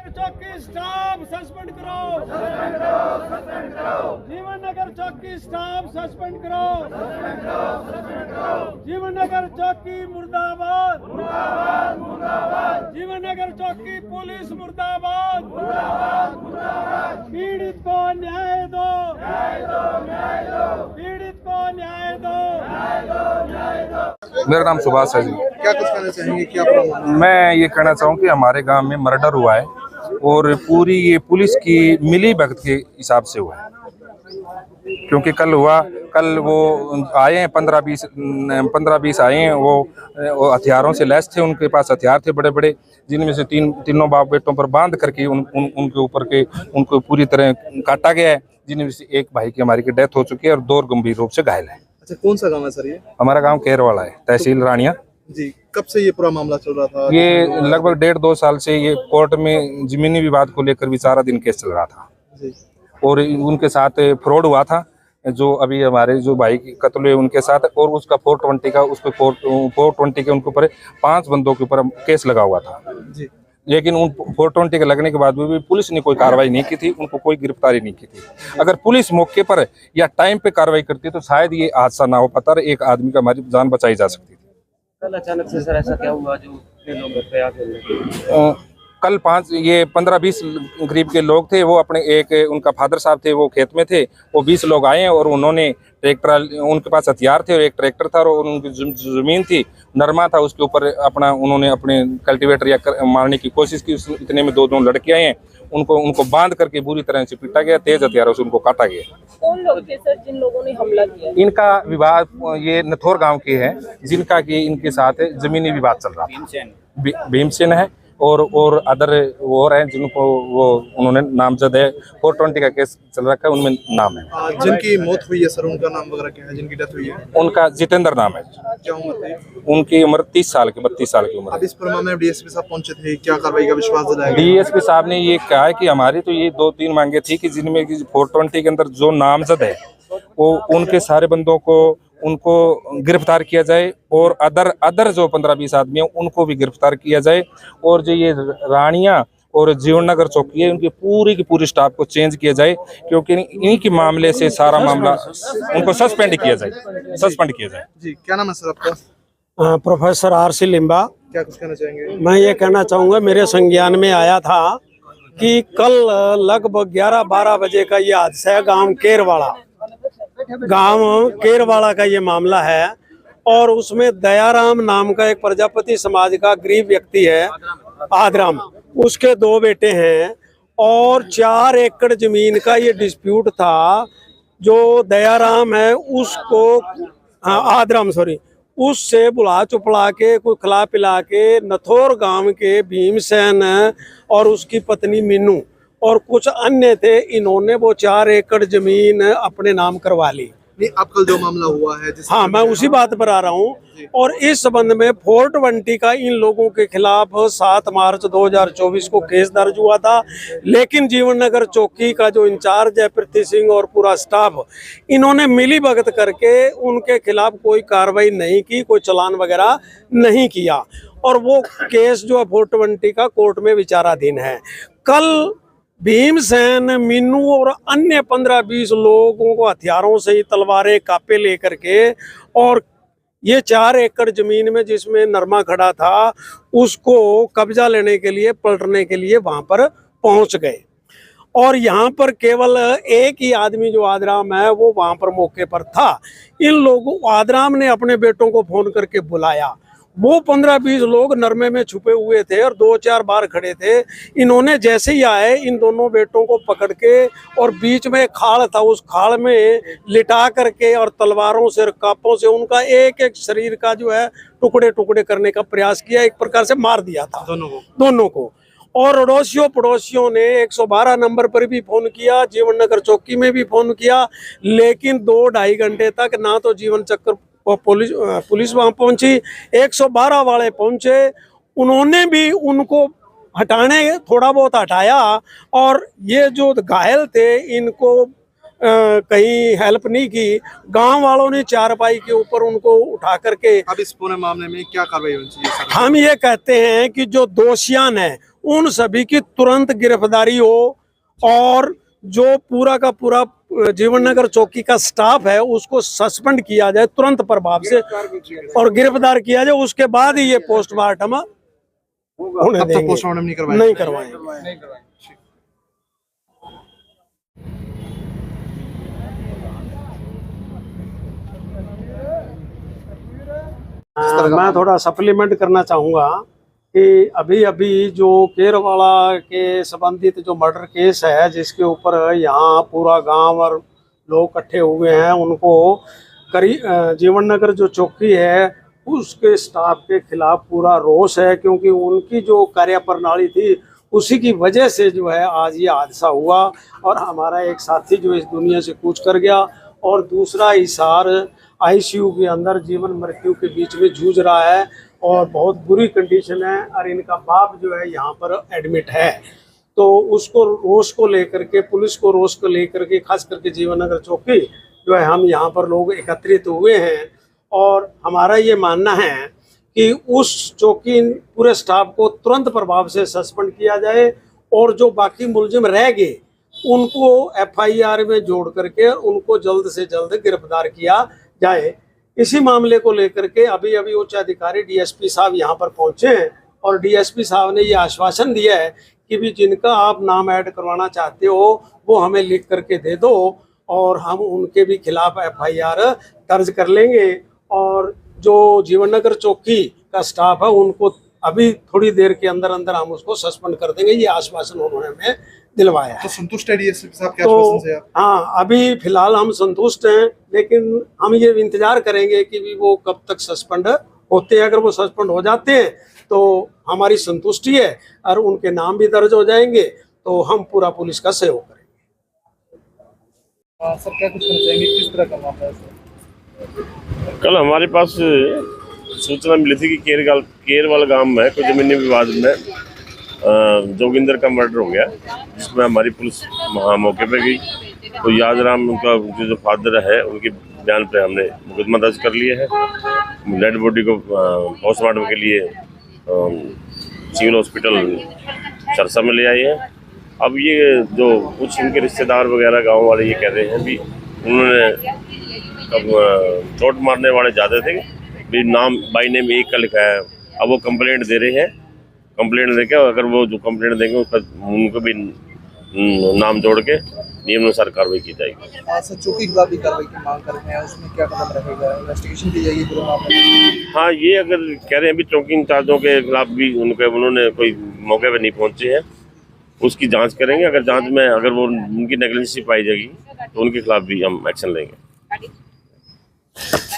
चौकी staff suspend करो, जीवन नगर चौकी स्टाफ सस्पेंड करो, जीवन नगर चौकी मुर्दाबाद, जीवन नगर चौकी पुलिस मुर्दाबाद, पीड़ित को न्याय दो, पीड़ित को न्याय दो। मेरा नाम सुभाष है जी। क्या कुछ कहना चाहेंगे? क्या प्रॉब्लम? मैं ये कहना चाहूँ कि हमारे गांव में मर्डर हुआ है और पूरी ये पुलिस की मिली भगत के हिसाब से हुआ है। क्योंकि कल वो आए हैं 15-20 आए हैं, वो हथियारों से लैस थे, उनके पास हथियार थे बड़े बड़े, जिनमें से तीनों बाप बेटों पर बांध करके उनके ऊपर के उनको पूरी तरह काटा गया है, जिनमें से एक भाई की हमारी की डेथ हो चुकी है और 2 गंभीर रूप से घायल है। अच्छा, कौन सा गांव है सर ये? हमारा गांव केरवाला है, तहसील रानिया जी। कब से ये पूरा मामला चल रहा था? ये लगभग 1.5-2 साल से ये कोर्ट में जमीनी विवाद को लेकर विचाराधीन केस चल रहा था जी। और उनके साथ फ्रॉड हुआ था, जो अभी हमारे जो भाई की कत्ल हुए उनके साथ, और उसका 420 का उस पर 420 के उनके ऊपर 5 बंदों के ऊपर केस लगा हुआ था जी। लेकिन उन 420 के लगने के बाद भी पुलिस ने कोई कार्रवाई नहीं की थी, उनको कोई गिरफ्तारी नहीं की थी। अगर पुलिस मौके पर या टाइम पे कार्रवाई करती तो शायद ये हादसा ना हो पाता और एक आदमी का हमारी जान बचाई जा सकती थी। कल अचानक से सर ऐसा क्या हुआ जो लोग घर पे आके कल 15-20 करीब के लोग थे, वो अपने उनका फादर साहब थे, वो खेत में थे, वो 20 लोग आए हैं और उन्होंने ट्रैक्टर, उनके पास हथियार थे और एक ट्रैक्टर था और उनकी जमीन थी, नरमा था, उसके ऊपर उन्होंने अपने कल्टीवेटर या मारने की कोशिश की। इतने में 2 लड़के आए हैं, उनको बांध करके बुरी तरह से पीटा गया, तेज हथियारों से उनको काटा गया। कौन लोग थे सर जिन लोगों ने हमला किया? इनका विवाद ये नथोर गांव के है, जिनका कि इनके साथ जमीनी विवाद चल रहा था। भीमसेन है और अदर और हैं जिनको वो उन्होंने नामजद है, 420 का केस चल रखा है, उनमें नाम है। जिनकी मौत हुई है सर, उनका नाम वगैरह क्या है? जिनकी डेथ हुई है उनका जितेंद्र नाम है। क्या उम्र थी? उनकी उम्र 30 साल की 32 साल की उम्र। अब इस पर मामले में डीएसपी साहब पहुंचे थे, क्या कार्रवाई का विश्वास दिलाया? डीएसपी साहब ने ये कहा है कि हमारी तो ये 2-3 मांगे थी कि जिनमें 420 के अंदर जो नामजद है वो उनके सारे बंदों को उनको गिरफ्तार किया जाए और अदर जो 15-20 आदमी हैं उनको भी गिरफ्तार किया जाए, और जो ये रानिया और जीवन नगर चौकी है उनकी पूरी की पूरी स्टाफ को चेंज किया जाए, क्योंकि इन्हीं के मामले से सारा मामला उनको सस्पेंड किया जाए। जी, क्या नाम है सर आपका? Professor RC Limba. क्या कुछ कहना चाहेंगे? मैं ये कहना चाहूँगा, मेरे संज्ञान में आया था कि कल लगभग 11-12 बजे का ये हादसा है, गांव केरवाला का ये मामला है, और उसमें दयाराम नाम का एक प्रजापति समाज का गरीब व्यक्ति है, आदराम, उसके 2 बेटे हैं और 4 एकड़ जमीन का ये डिस्प्यूट था। जो दयाराम है उसको आदराम उससे बुला चुपला के कोई खिला पिला के नथोर गांव के भीमसेन और उसकी पत्नी मीनू और कुछ अन्य थे, इन्होंने वो 4 एकड़ जमीन अपने नाम करवा ली। नहीं, अब कल जो मामला हुआ है हाँ, मैं उसी बात पर आ रहा हूँ। और इस संबंध में 420 का इन लोगों के खिलाफ 7 मार्च 2024 को केस दर्ज हुआ था, लेकिन जीवन नगर चौकी का जो इंचार्ज है पृथ्वी सिंह और पूरा स्टाफ, इन्होंने मिली भगत करके उनके खिलाफ कोई कार्रवाई नहीं की, कोई चालान वगैरह नहीं किया, और वो केस जो है 420 का कोर्ट में विचाराधीन है। कल भीमसेन, मीनू और अन्य 15-20 लोगों को हथियारों से ही तलवारें कापे लेकर के, और ये 4 एकड़ जमीन में जिसमें नरमा खड़ा था उसको कब्जा लेने के लिए, पलटने के लिए वहां पर पहुंच गए। और यहाँ पर केवल एक ही आदमी जो आदराम है वो वहां पर मौके पर था। इन लोगों, आदराम ने अपने बेटों को फोन करके बुलाया, वो 15-20 लोग नरमे में छुपे हुए थे और 2-4 बार खड़े थे। इन्होंने जैसे ही आए, इन दोनों बेटों को पकड़ के, और बीच में खाल था, उस खाल में लिटा करके और तलवारों से, कापों से उनका एक शरीर का जो है टुकड़े टुकड़े करने का प्रयास किया, एक प्रकार से मार दिया था दोनों को। और अड़ोसियों पड़ोसियों ने 112 नंबर पर भी फोन किया, जीवन नगर चौकी में भी फोन किया, लेकिन 2-2.5 घंटे तक ना तो जीवन चक्र पुलिस वहां पहुंची, 112 वाले पहुंचे, उन्होंने भी उनको थोड़ा बहुत हटाया, और ये जो घायल थे इनको कहीं हेल्प नहीं की। गांव वालों ने चारपाई के ऊपर उनको उठा करके, अब इस पूरे मामले में क्या कार्रवाई होनी चाहिए सर? हम ये कहते हैं कि जो दोषियान हैं उन सभी की तुरंत गिरफ्तारी हो, और जो पूरा का पूरा जीवन नगर चौकी का स्टाफ है उसको सस्पेंड किया जाए तुरंत प्रभाव से और गिरफ्तार किया जाए। उसके बाद ही ये पोस्टमार्टम होने तब तक देंगे। पोस्टमार्टम नहीं करवाएंगे? नहीं करवाएंगे। मैं थोड़ा सप्लीमेंट करना चाहूँगा कि अभी अभी जो केरवाड़ा के संबंधित जो मर्डर केस है, जिसके ऊपर यहाँ पूरा गांव और लोग इकट्ठे हुए हैं, उनको जीवन नगर जो चौकी है उसके स्टाफ के खिलाफ पूरा रोष है, क्योंकि उनकी जो कार्यप्रणाली थी उसी की वजह से जो है आज ये हादसा हुआ और हमारा एक साथी जो इस दुनिया से कूच कर गया, और दूसरा हिसार आईसीयू के अंदर जीवन मृत्यु के बीच में जूझ रहा है और बहुत बुरी कंडीशन है, और इनका बाप जो है यहाँ पर एडमिट है। तो उसको रोष को लेकर के, पुलिस को रोष को लेकर के, खास करके जीवन नगर चौकी जो है, हम यहाँ पर लोग एकत्रित हुए हैं और हमारा ये मानना है कि उस चौकी पूरे स्टाफ को तुरंत प्रभाव से सस्पेंड किया जाए, और जो बाकी मुलजिम रह गए उनको एफआईआर में जोड़ करके उनको जल्द से जल्द गिरफ्तार किया जाए। इसी मामले को लेकर के अभी अभी उच्च अधिकारी डीएसपी साहब यहाँ पर पहुंचे हैं, और डीएसपी साहब ने ये आश्वासन दिया है कि भी जिनका आप नाम ऐड करवाना चाहते हो वो हमें लिख करके दे दो, और हम उनके भी खिलाफ एफआईआर दर्ज कर लेंगे। और जो जीवन नगर चौकी का स्टाफ है उनको अभी थोड़ी देर के अंदर अंदर हम उसको सस्पेंड कर देंगे, ये आश्वासन उन्होंने हमें दिलवाया है। तो संतुष्ट है डीएसपी साहब के तो आश्वासन से आप? हाँ, अभी फिलहाल हम संतुष्ट हैं, लेकिन हम ये इंतजार करेंगे कि भी वो कब तक सस्पेंड होते हैं। अगर वो सस्पेंड हो जाते हैं तो हमारी संतुष्टि है, और उनके नाम भी दर्ज हो जाएंगे तो हम पूरा पुलिस का सहयोग करेंगे। सर क्या कुछ कहना चाहेंगे, किस तरह का मामला है सर? कल हमारे पास सूचना मिली थी कि केरवाल गांव में कोई जमीनी विवाद में जोगिंदर का मर्डर हो गया, जिसमें हमारी पुलिस वहाँ मौके पे गई। तो यादराम उनका जो फादर है उनके बयान पे हमने मुकदमा दर्ज कर लिए है। डेड बॉडी को पोस्टमार्टम के लिए सिविल हॉस्पिटल चरसा में ले आए हैं। अब ये जो कुछ इनके रिश्तेदार वगैरह गांव वाले ये कह रहे हैं भी उन्होंने अब चोट मारने वाले ज़्यादा थे, भी नाम बाई नेम एक का लिखा है। अब वो कंप्लेंट दे रहे हैं, कंप्लेंट देके अगर वो जो कंप्लेंट देंगे उसका उनको भी नाम जोड़ के नियमानुसार कार्रवाई की जाएगी। सर चौकी के खिलाफ भी कार्रवाई की मांग कर रहे हैं, उसमें क्या कदम रहेगा? इन्वेस्टिगेशन की जाएगी पूरे मामले में? हाँ, ये अगर कह रहे हैं भी चौकी इंचार्जों के खिलाफ भी उन्होंने कोई मौके पर नहीं पहुंचे हैं, उसकी जांच करेंगे। अगर जांच में अगर वो उनकी नेगलिजेंसी पाई जाएगी तो उनके खिलाफ भी हम एक्शन लेंगे।